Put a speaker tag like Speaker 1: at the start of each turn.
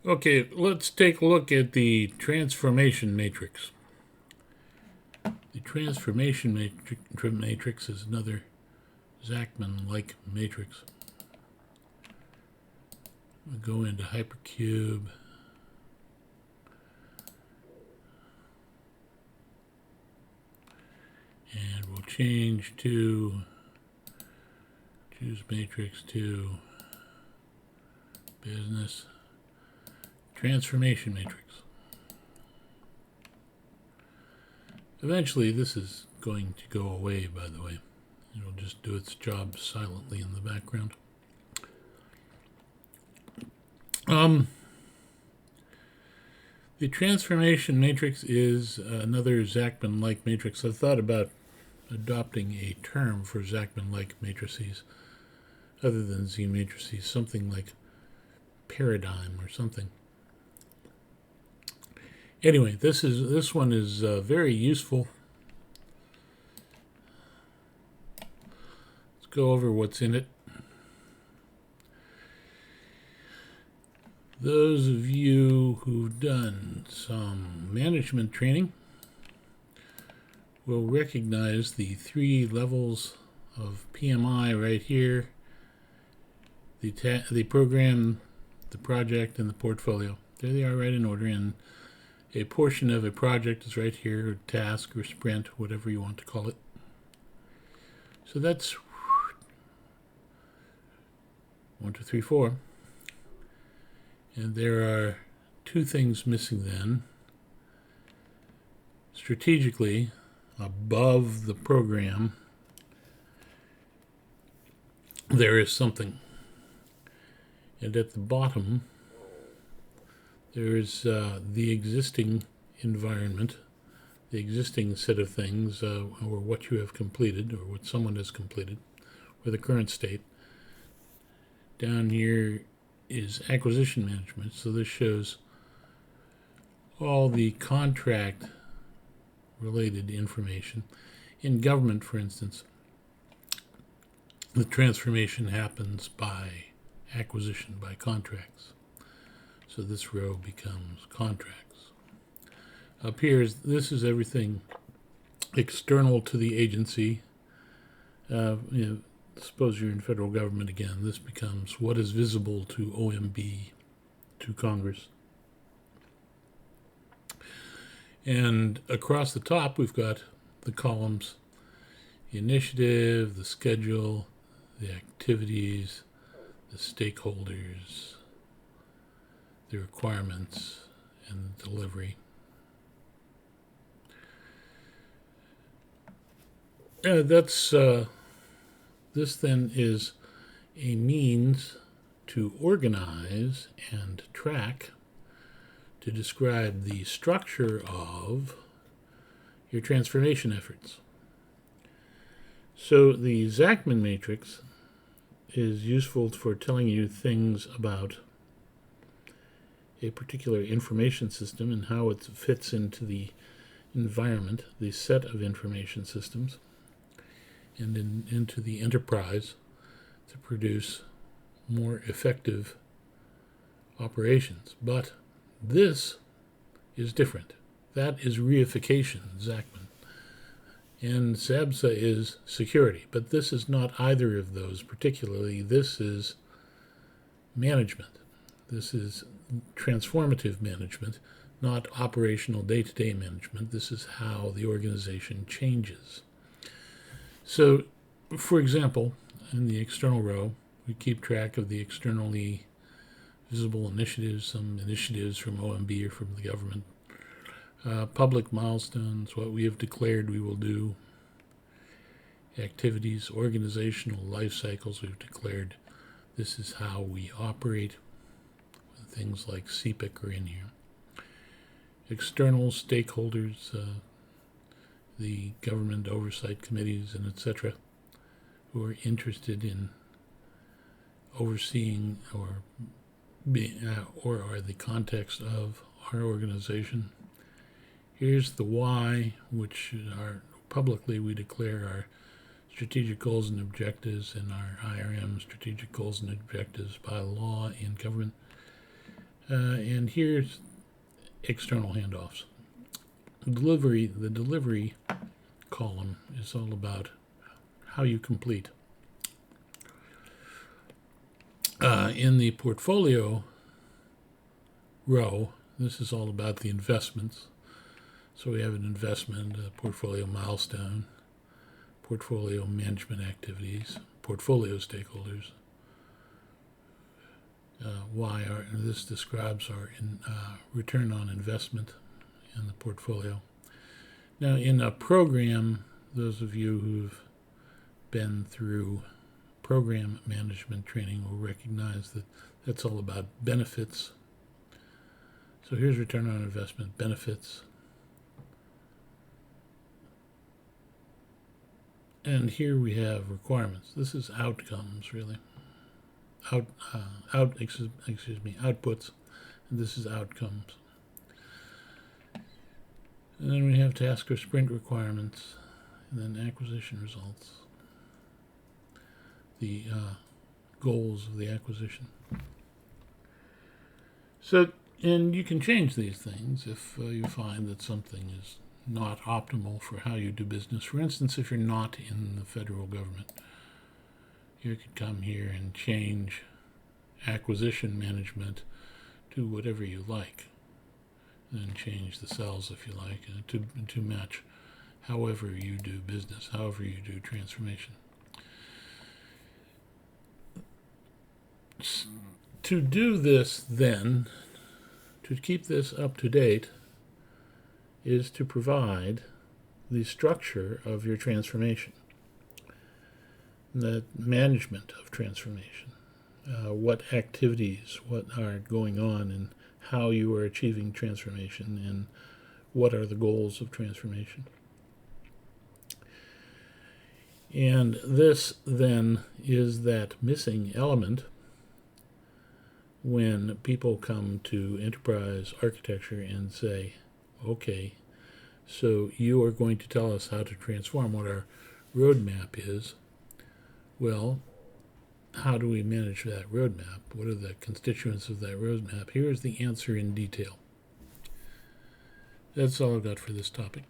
Speaker 1: Okay, let's take a look at the transformation matrix. The transformation matrix is another Zachman Like Matrix. We'll go into Hypercube. And we'll change to choose matrix to business transformation matrix. Eventually, this is going to go away, by the way. It'll just do its job silently in the background. The transformation matrix is another Zachman-like matrix. I've thought about adopting a term for Zachman-like matrices other than zMatrices, something like paradigm or something. Anyway, this one is very useful. Let's go over what's in it. Those of you who've done some management training will recognize the 3 levels of PMI right here: the program, the project, and the portfolio. There they are, right in order. And a portion of a project is right here, or task, or sprint, whatever you want to call it. So that's 1, 2, 3, 4. And there are 2 things missing then. Strategically, above the program, there is something. And at the bottom, there is the existing environment, the existing set of things, or what you have completed, or what someone has completed, or the current state. Down here is acquisition management. So this shows all the contract related information. In government, for instance, the transformation happens by acquisition, by contracts. So this row becomes contracts. Up here, this is everything external to the agency. Suppose you're in federal government again. This becomes what is visible to OMB, to Congress. And across the top, we've got the columns: the initiative, the schedule, the activities, the stakeholders, the requirements, and the delivery. This then is a means to organize and track, to describe the structure of your transformation efforts. So the Zachman matrix is useful for telling you things about a particular information system and how it fits into the environment, the set of information systems, and into the enterprise to produce more effective operations. But this is different. That is reification, Zachman. And SABSA is security. But this is not either of those particularly. This is management. This is transformative management, not operational day-to-day management. This is how the organization changes. So, for example, in the external row, we keep track of the externally visible initiatives, some initiatives from OMB or from the government. Public milestones, what we have declared we will do. Activities, organizational life cycles, we've declared this is how we operate. Things like CPIC are in here. External stakeholders, the government oversight committees, and etc., who are interested in overseeing or are the context of our organization. Here's the why, which are publicly we declare our strategic goals and objectives and our IRM strategic goals and objectives by law in government. And here's external handoffs. The delivery column is all about how you complete. In the portfolio row, this is all about the investments. So we have an investment, a portfolio milestone, portfolio management activities, portfolio stakeholders. This describes our return on investment in the portfolio. Now, in a program, those of you who've been through program management training will recognize that that's all about benefits. So here's return on investment, benefits. And here we have requirements. This is outcomes, really. Outputs. And this is outcomes. And then we have task or sprint requirements, and then acquisition results. The goals of the acquisition. So, and you can change these things if you find that something is not optimal for how you do business. For instance, if you're not in the federal government, you could come here and change acquisition management to whatever you like, and change the cells if you like, to match however you do business, however you do transformation. To do this, then, to keep this up to date, is to provide the structure of your transformation, the management of transformation, what activities, what are going on, and how you are achieving transformation, and what are the goals of transformation. And this, then, is that missing element when people come to enterprise architecture and say, okay, so you are going to tell us how to transform, what our roadmap is. Well, how do we manage that roadmap? What are the constituents of that roadmap? Here's the answer in detail. That's all I've got for this topic.